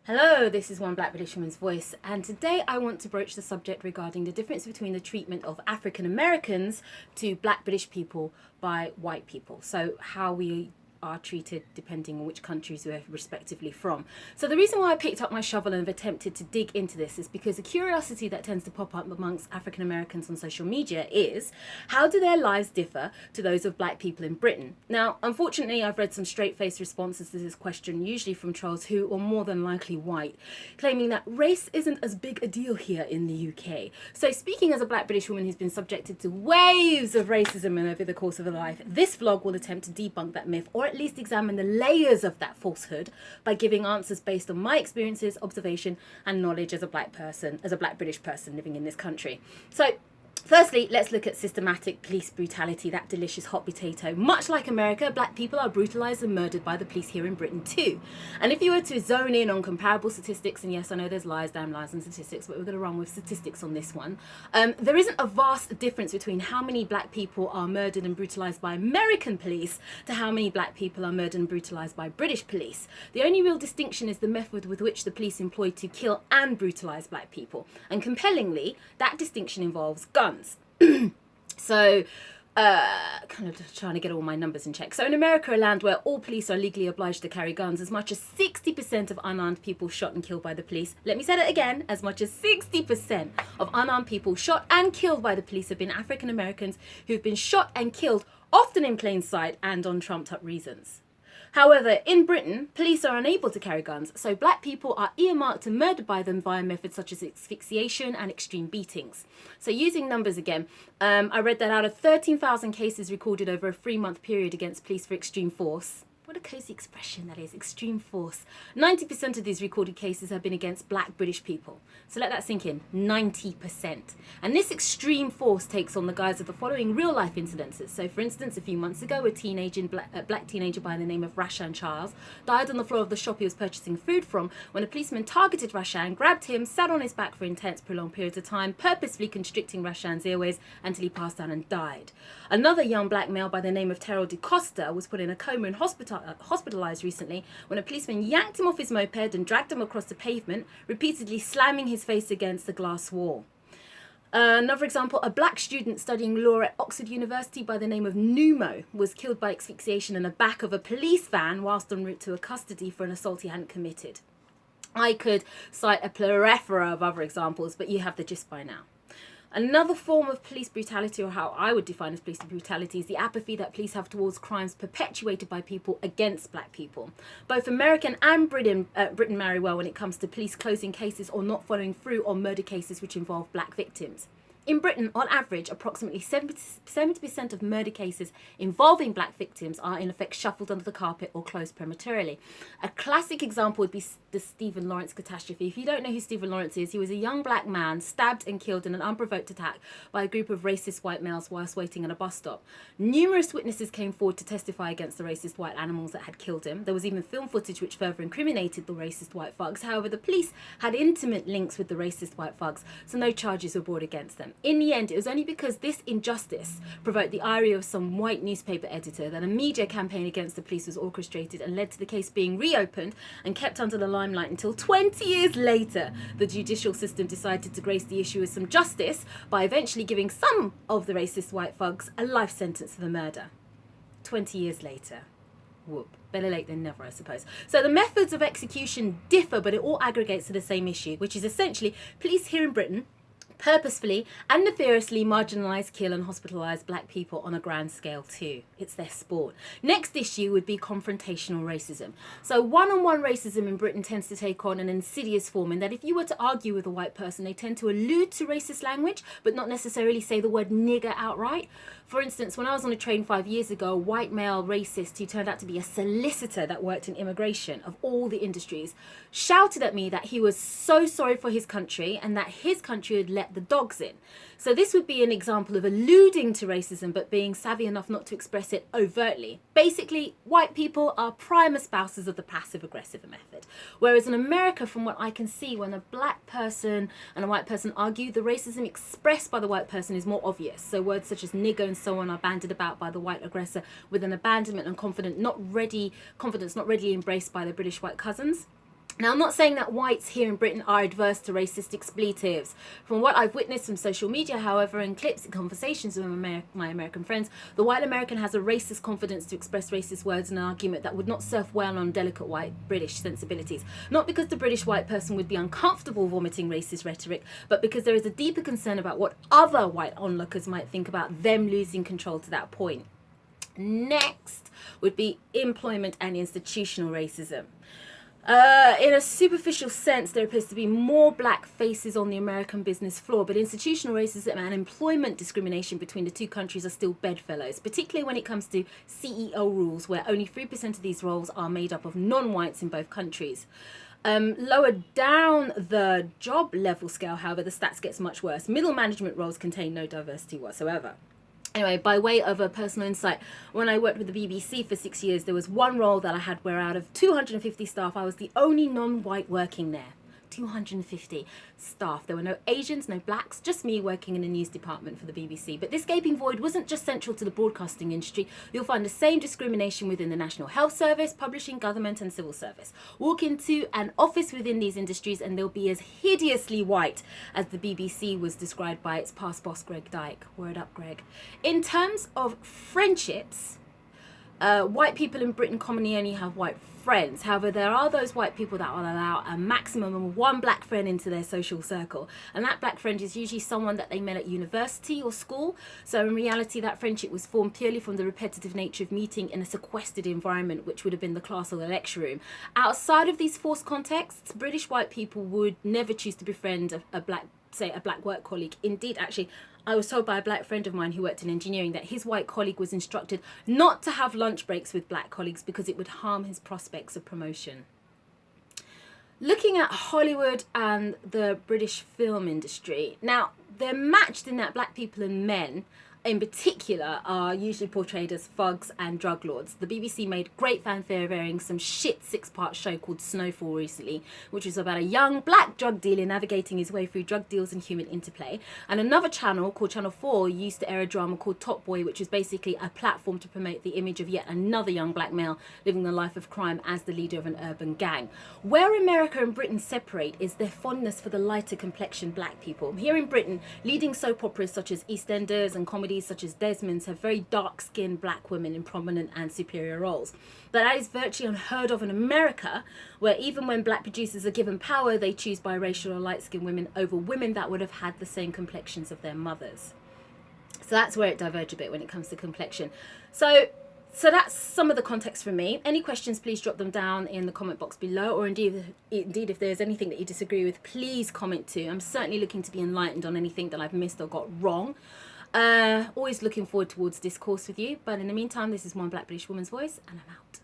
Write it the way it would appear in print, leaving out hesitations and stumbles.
Hello, this is One Black British Woman's Voice, and today I want to broach the subject regarding the difference between the treatment of African Americans to Black British people by white people. So, how we are treated depending on which countries we're respectively from. So the reason why I picked up my shovel and have attempted to dig into this is because the curiosity that tends to pop up amongst African Americans on social media is, how do their lives differ to those of black people in Britain? Now, unfortunately, I've read some straight-faced responses to this question, usually from trolls who are more than likely white, claiming that race isn't as big a deal here in the UK. So speaking as a black British woman who's been subjected to waves of racism over the course of her life, this vlog will attempt to debunk that myth, or at least examine the layers of that falsehood by giving answers based on my experiences, observation, and knowledge as a black person, as a black British person living in this country. So firstly, let's look at systematic police brutality, that delicious hot potato. Much like America, black people are brutalised and murdered by the police here in Britain too. And if you were to zone in on comparable statistics, and yes, I know there's lies, damn lies and statistics, but we're going to run with statistics on this one. There isn't a vast difference between how many black people are murdered and brutalised by American police to how many black people are murdered and brutalised by British police. The only real distinction is the method with which the police employ to kill and brutalise black people. And compellingly, that distinction involves guns. So, kind of just trying to get all my numbers in check. So in America, a land where all police are legally obliged to carry guns, as much as 60% of unarmed people shot and killed by the police, let me say that again, as much as 60% of unarmed people shot and killed by the police have been African Americans who've been shot and killed, often in plain sight and on trumped up reasons. However, in Britain, police are unable to carry guns, so black people are earmarked and murdered by them via methods such as asphyxiation and extreme beatings. So using numbers again, I read that out of 13,000 cases recorded over a 3-month period against police for extreme force, what a cozy expression that is, extreme force. 90% of these recorded cases have been against black British people. So let that sink in, 90%. And this extreme force takes on the guise of the following real life incidences. So for instance, a few months ago, a black teenager by the name of Rashan Charles died on the floor of the shop he was purchasing food from when a policeman targeted Rashan, grabbed him, sat on his back for intense, prolonged periods of time, purposefully constricting Rashan's airways until he passed out and died. Another young black male by the name of Terrell DeCosta was put in a coma and hospitalised recently when a policeman yanked him off his moped and dragged him across the pavement, repeatedly slamming his face against the glass wall. Another example, a black student studying law at Oxford University by the name of Numo was killed by asphyxiation in the back of a police van whilst en route to a custody for an assault he hadn't committed. I could cite a plethora of other examples, but you have the gist by now. Another form of police brutality, or how I would define as police brutality, is the apathy that police have towards crimes perpetuated by people against black people. Both American and Britain marry well when it comes to police closing cases or not following through on murder cases which involve black victims. In Britain, on average, approximately 70% of murder cases involving black victims are in effect shuffled under the carpet or closed prematurely. A classic example would be the Stephen Lawrence catastrophe. If you don't know who Stephen Lawrence is, he was a young black man stabbed and killed in an unprovoked attack by a group of racist white males whilst waiting at a bus stop. Numerous witnesses came forward to testify against the racist white animals that had killed him. There was even film footage which further incriminated the racist white thugs. However, the police had intimate links with the racist white thugs, so no charges were brought against them. In the end, it was only because this injustice provoked the ire of some white newspaper editor that a media campaign against the police was orchestrated and led to the case being reopened and kept under the limelight until 20 years later, the judicial system decided to grace the issue with some justice by eventually giving some of the racist white thugs a life sentence for the murder. 20 years later. Whoop. Better late than never, I suppose. So the methods of execution differ, but it all aggregates to the same issue, which is essentially police here in Britain purposefully and nefariously marginalise, kill and hospitalise black people on a grand scale too. It's their sport. Next issue would be confrontational racism. So one-on-one racism in Britain tends to take on an insidious form in that if you were to argue with a white person, they tend to allude to racist language but not necessarily say the word nigger outright. For instance, when I was on a train 5 years ago, a white male racist who turned out to be a solicitor that worked in immigration of all the industries shouted at me that he was so sorry for his country and that his country had let the dogs in. So this would be an example of alluding to racism but being savvy enough not to express it overtly. Basically, white people are prime espousers of the passive-aggressive method. Whereas in America, from what I can see, when a black person and a white person argue, the racism expressed by the white person is more obvious. So words such as nigger and so on are bandied about by the white aggressor with an abandonment and confidence not readily embraced by their British white cousins. Now, I'm not saying that whites here in Britain are adverse to racist expletives. From what I've witnessed from social media, however, and clips and conversations with my American friends, the white American has a racist confidence to express racist words in an argument that would not surf well on delicate white British sensibilities. Not because the British white person would be uncomfortable vomiting racist rhetoric, but because there is a deeper concern about what other white onlookers might think about them losing control to that point. Next would be employment and institutional racism. In a superficial sense, there appears to be more black faces on the American business floor, but institutional racism and employment discrimination between the two countries are still bedfellows, particularly when it comes to CEO rules, where only 3% of these roles are made up of non-whites in both countries. Lower down the job level scale, however, the stats gets much worse. Middle management roles contain no diversity whatsoever. Anyway, by way of a personal insight, when I worked with the BBC for 6 years, there was one role that I had where out of 250 staff, I was the only non-white working there. 250 staff. There were no Asians, no blacks, just me working in the news department for the BBC. But this gaping void wasn't just central to the broadcasting industry. You'll find the same discrimination within the National Health Service, publishing, government and civil service. Walk into an office within these industries and they'll be as hideously white as the BBC was described by its past boss, Greg Dyke. Word up, Greg. In terms of friendships, white people in Britain commonly only have white friends. However, there are those white people that will allow a maximum of one black friend into their social circle. And that black friend is usually someone that they met at university or school. So in reality, that friendship was formed purely from the repetitive nature of meeting in a sequestered environment, which would have been the class or the lecture room. Outside of these forced contexts, British white people would never choose to befriend a black work colleague. Indeed, actually, I was told by a black friend of mine who worked in engineering that his white colleague was instructed not to have lunch breaks with black colleagues because it would harm his prospects of promotion. Looking at Hollywood and the British film industry, now they're matched in that black people and men in particular are usually portrayed as thugs and drug lords. The BBC made great fanfare of airing some shit 6-part show called Snowfall recently, which was about a young black drug dealer navigating his way through drug deals and human interplay. And another channel called Channel 4 used to air a drama called Top Boy, which was basically a platform to promote the image of yet another young black male living the life of crime as the leader of an urban gang. Where America and Britain separate is their fondness for the lighter complexion black people. Here in Britain, leading soap operas such as EastEnders and comedies such as Desmond's have very dark-skinned black women in prominent and superior roles. But that is virtually unheard of in America, where even when black producers are given power, they choose biracial or light-skinned women over women that would have had the same complexions of their mothers. So that's where it diverges a bit when it comes to complexion. So that's some of the context from me. Any questions, please drop them down in the comment box below, or indeed if there's anything that you disagree with, please comment too. I'm certainly looking to be enlightened on anything that I've missed or got wrong. Always looking forward towards discourse with you. But in the meantime, this is One Black British Woman's Voice, and I'm out.